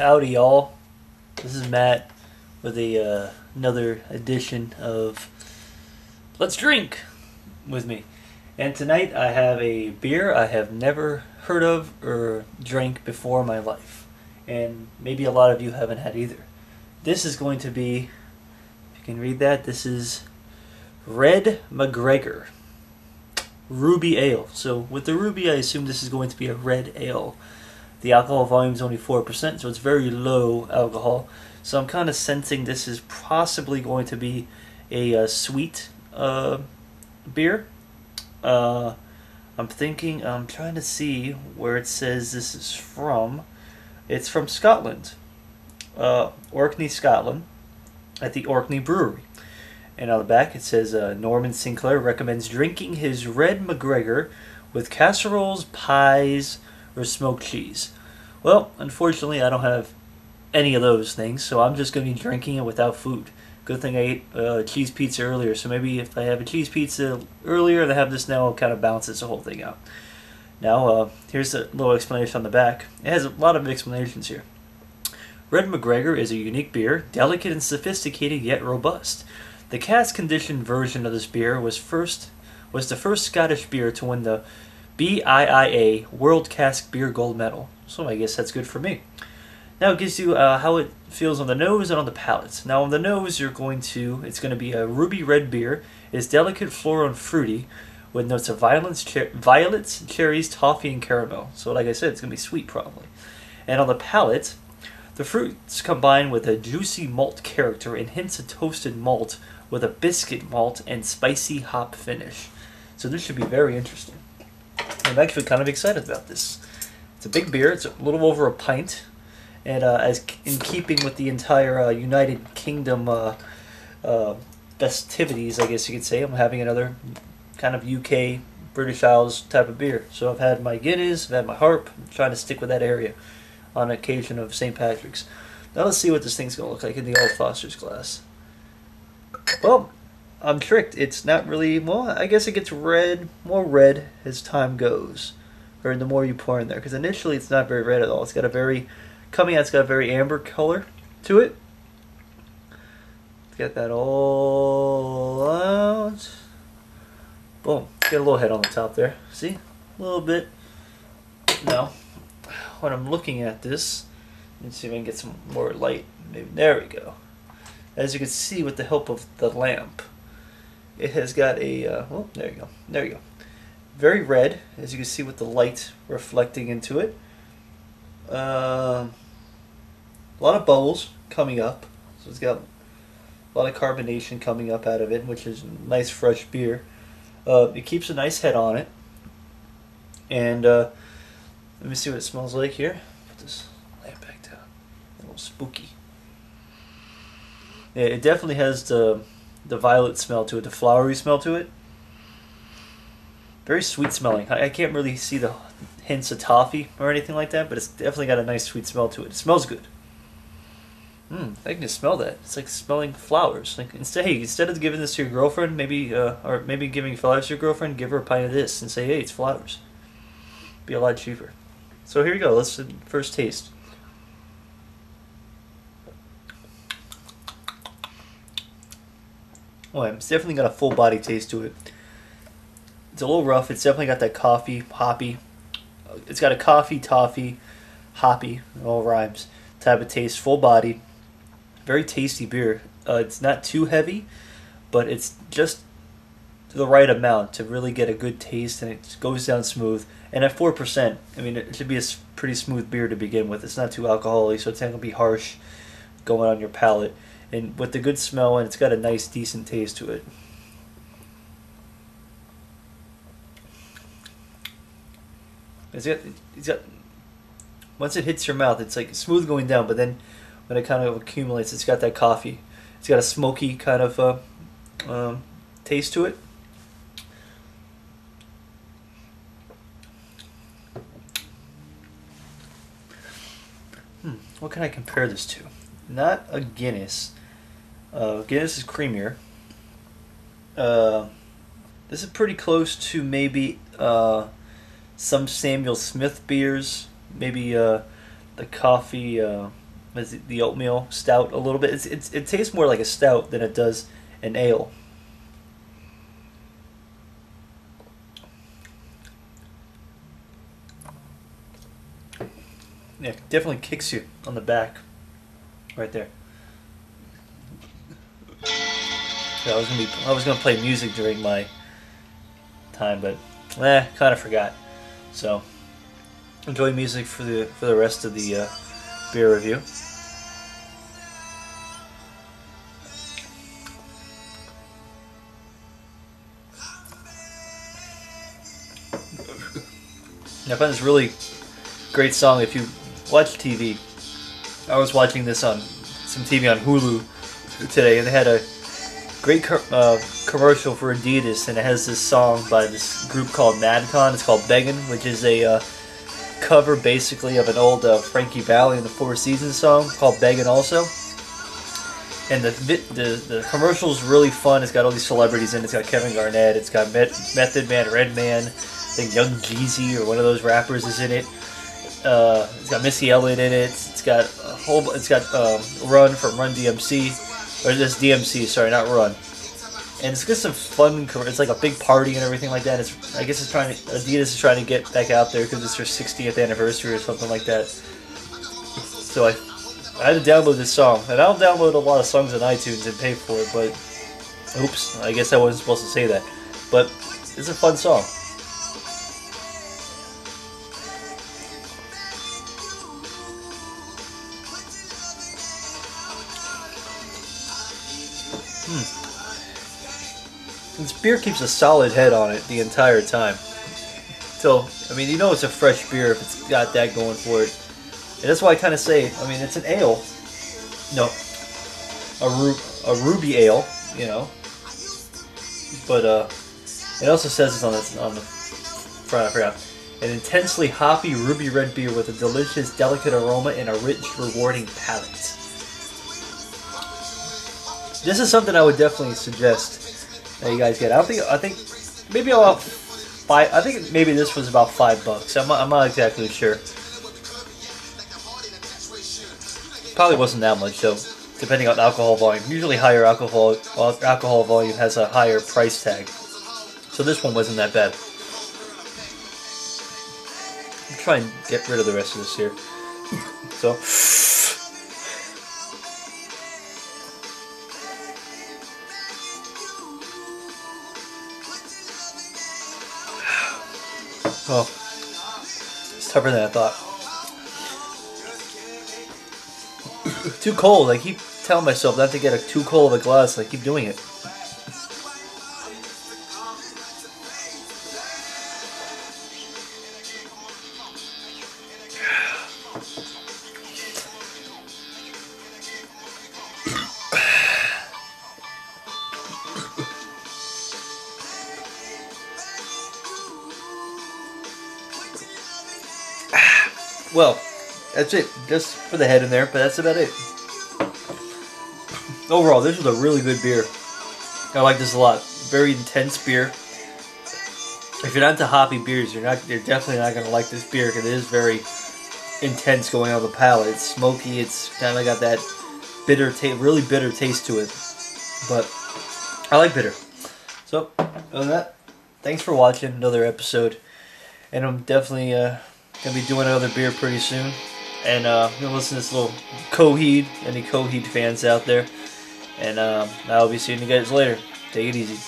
Howdy, y'all. This is Matt with another edition of Let's Drink with me. And tonight I have a beer I have never heard of or drank before in my life. And maybe a lot of you haven't had either. This is going to be, if you can read that, this is Red MacGregor Ruby Ale. So with the Ruby, I assume this is going to be a red ale. The alcohol volume is only 4%, so it's very low alcohol. So I'm kind of sensing this is possibly going to be a sweet beer. I'm trying to see where it says this is from. It's from Scotland, Orkney, Scotland, at the Orkney Brewery. And on the back it says Norman Sinclair recommends drinking his Red MacGregor with casseroles, pies, or smoked cheese. Well, unfortunately, I don't have any of those things, so I'm just going to be drinking it without food. Good thing I ate cheese pizza earlier, so maybe if I have a cheese pizza earlier and I have this now, it'll kind of balances the whole thing out. Now, here's a little explanation on the back. It has a lot of explanations here. Red MacGregor is a unique beer, delicate and sophisticated yet robust. The cask-conditioned version of this beer was the first Scottish beer to win the BIIA World Cask Beer Gold Medal. So I guess that's good for me. Now it gives you how it feels on the nose and on the palate. Now on the nose, it's going to be a ruby red beer. It's delicate, floral, and fruity, with notes of violets, cherries, toffee, and caramel. So like I said, it's going to be sweet probably. And on the palate, the fruits combine with a juicy malt character and hints of toasted malt with a biscuit malt and spicy hop finish. So this should be very interesting. I'm actually kind of excited about this. It's a big beer. It's a little over a pint. And as in keeping with the entire United Kingdom festivities, I guess you could say, I'm having another kind of UK, British Isles type of beer. So I've had my Guinness, I've had my Harp. I'm trying to stick with that area on occasion of St. Patrick's. Now let's see what this thing's going to look like in the Old Foster's glass. Well, I'm tricked. It's not really, well, I guess it gets more red as time goes, or the more you pour in there, because initially it's not very red at all. It's got a very, coming out, it's got a very amber color to it. Let's get that all out. Boom. Get a little head on the top there. See? A little bit. Now, when I'm looking at this, let's see if I can get some more light. Maybe, there we go. As you can see with the help of the lamp, it has got a, oh, there you go, there you go. Very red, as you can see with the light reflecting into it. A lot of bubbles coming up, so it's got a lot of carbonation coming up out of it, which is nice fresh beer. It keeps a nice head on it. And let me see what it smells like here. Put this lamp back down. A little spooky. Yeah, it definitely has the violet smell to it, the flowery smell to it. Very sweet smelling. I can't really see the hints of toffee or anything like that, but it's definitely got a nice sweet smell to it. It smells good. I can just smell that. It's like smelling flowers. Like instead of giving this to your girlfriend, maybe or maybe giving flowers to your girlfriend, give her a pint of this and say, hey, it's flowers. Be a lot cheaper. So here you go. Let's first taste. Oh, it's definitely got a full body taste to it. It's a little rough. It's definitely got that coffee, hoppy. It's got a coffee, toffee, hoppy, it all rhymes, type of taste. Full body. Very tasty beer. It's not too heavy, but it's just the right amount to really get a good taste, and it goes down smooth. And at 4%, I mean, it should be a pretty smooth beer to begin with. It's not too alcoholic, so it's not going to be harsh going on your palate. And with the good smell, and it's got a nice, decent taste to it. It's got, once it hits your mouth, it's like smooth going down, but then when it kind of accumulates, it's got that coffee. It's got a smoky kind of taste to it. What can I compare this to? Not a Guinness. Guinness is creamier. This is pretty close to maybe some Samuel Smith beers, maybe the coffee as the oatmeal stout a little bit. It tastes more like a stout than it does an ale. Yeah, definitely kicks you on the back, right there. Yeah, I was gonna play music during my time, but kind of forgot. So enjoy music for the rest of the beer review. I find this really great song. If you watch TV, I was watching this on some TV on Hulu today, and they had a great commercial for Adidas, and it has this song by this group called Madcon. It's called "Beggin'," which is a cover basically of an old Frankie Valli and the Four Seasons song called "Beggin'" also. And the commercial is really fun. It's got all these celebrities in it. It's got Kevin Garnett. It's got Method Man, Redman. I think Young Jeezy or one of those rappers is in it. It's got Missy Elliott in it. It's got a whole. It's got Run from Run DMC, or this DMC. Sorry, not Run. And it's just some fun. It's like a big party and everything like that. I guess Adidas is trying to get back out there because it's their 60th anniversary or something like that. So I had to download this song, and I'll download a lot of songs on iTunes and pay for it. But oops, I guess I wasn't supposed to say that. But it's a fun song. This beer keeps a solid head on it the entire time. So, I mean, you know it's a fresh beer if it's got that going for it. And that's why I kind of say, I mean, it's an ale. No, a ruby ale, you know. But it also says it's on the front, I forgot. An intensely hoppy ruby red beer with a delicious, delicate aroma and a rich, rewarding palate. This is something I would definitely suggest that you guys get. I think maybe about five. I think maybe this was about $5. I'm not exactly sure. Probably wasn't that much though, depending on alcohol volume. Usually higher alcohol volume has a higher price tag. So this one wasn't that bad. I'll try and get rid of the rest of this here. So. Oh, it's tougher than I thought. Too cold. I keep telling myself not to get too cold of a glass. I keep doing it. Well, that's it. Just for the head in there, but that's about it. Overall, this was a really good beer. I like this a lot. Very intense beer. If you're not into hoppy beers, you're definitely not gonna like this beer because it is very intense going on the palate. It's smoky. It's kind of got that bitter really bitter taste to it. But I like bitter. So, other than that, thanks for watching another episode, and I'm definitely gonna be doing another beer pretty soon. And I'm gonna listen to this little Coheed, any Coheed fans out there. And I'll be seeing you guys later. Take it easy.